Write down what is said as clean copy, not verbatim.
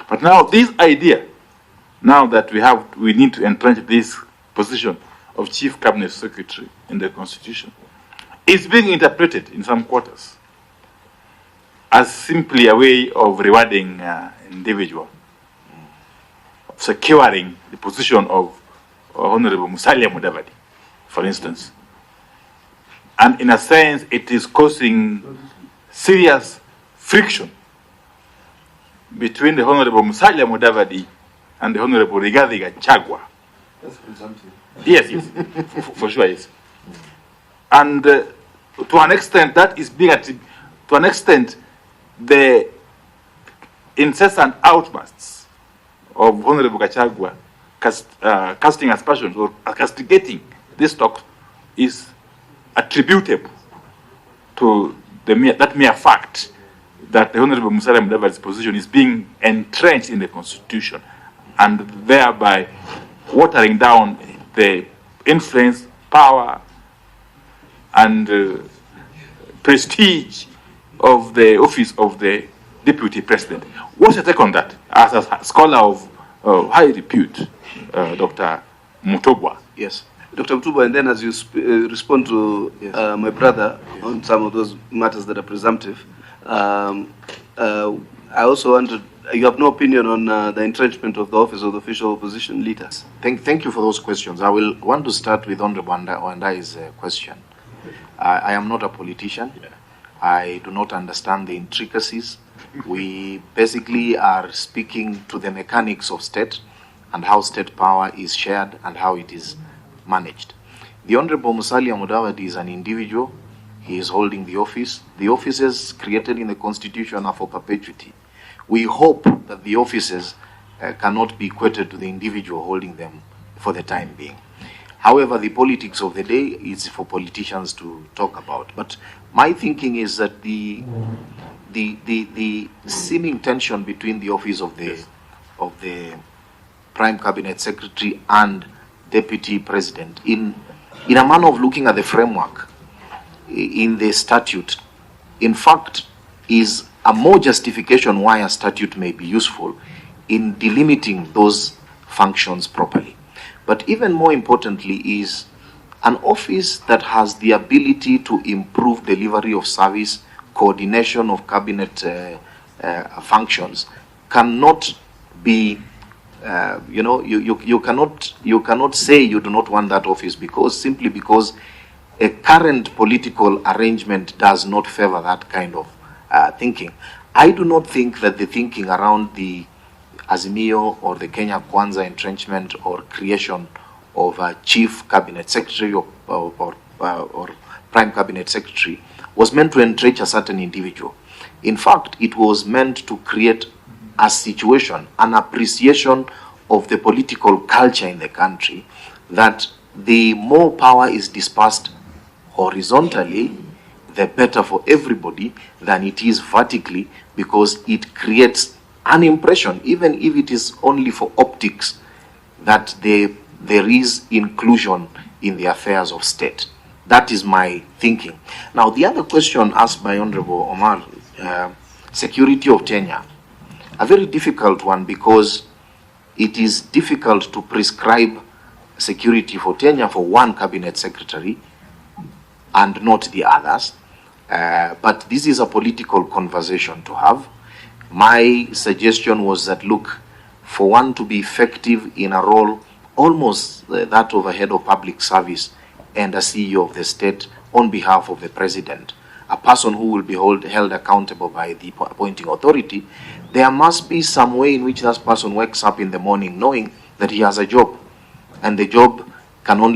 But now this idea, now that we need to entrench this position of Chief Cabinet Secretary in the Constitution, is being interpreted in some quarters as simply a way of rewarding individual, securing the position of Honorable Musalia Mudavadi, for instance. And in a sense, it is causing serious friction between the Honorable Musalia Mudavadi and the Honorable Rigathi Gachagua. That's presumptive. Yes, for sure, yes. And to an extent, that is being to an extent, the incessant outbursts of Honorable Gachagua casting aspersions or castigating this talk is attributable to that mere fact that the Honorable Musalia Mudavadi's position is being entrenched in the Constitution, and thereby watering down the influence, power, and prestige of the office of the Deputy President. What's your take on that, as a scholar of high repute, Dr. Mutobwa? Yes. Dr. Mutobwa, and then as you respond to my brother on some of those matters that are presumptive, I also wanted, you have no opinion on the entrenchment of the office of the official opposition leader? Thank you for those questions. I will want to start with Honorable Wandai's question. I am not a politician. I do not understand the intricacies. We basically are speaking to the mechanics of state and how state power is shared and how it is managed. The Honorable Musalia Mudavadi is an individual. He is holding the office. The offices created in the Constitution are for perpetuity. We hope that the offices cannot be equated to the individual holding them for the time being. However, the politics of the day is for politicians to talk about. But my thinking is that the seeming tension between the office of the Prime Cabinet Secretary and Deputy President, in a manner of looking at the framework in the statute, in fact, is a more justification why a statute may be useful in delimiting those functions properly. But even more importantly is an office that has the ability to improve delivery of service, coordination of cabinet functions, cannot be, you cannot say you do not want that office simply because a current political arrangement does not favor that kind of thinking. I do not think that the thinking around the Azimio or the Kenya Kwanza entrenchment or creation of a chief cabinet secretary or prime cabinet secretary was meant to entrench a certain individual. In fact, it was meant to create a situation, an appreciation of the political culture in the country, that the more power is dispersed horizontally, the better for everybody than it is vertically, because it creates an impression, even if it is only for optics, that there is inclusion in the affairs of state. That is my thinking. Now, the other question asked by Honorable Omar, security of tenure, a very difficult one, because it is difficult to prescribe security for tenure for one cabinet secretary and not the others. But this is a political conversation to have. My suggestion was that, look, for one to be effective in a role almost that of a head of public service and a CEO of the state on behalf of the president, a person who will be held accountable by the appointing authority, there must be some way in which that person wakes up in the morning knowing that he has a job, and the job can only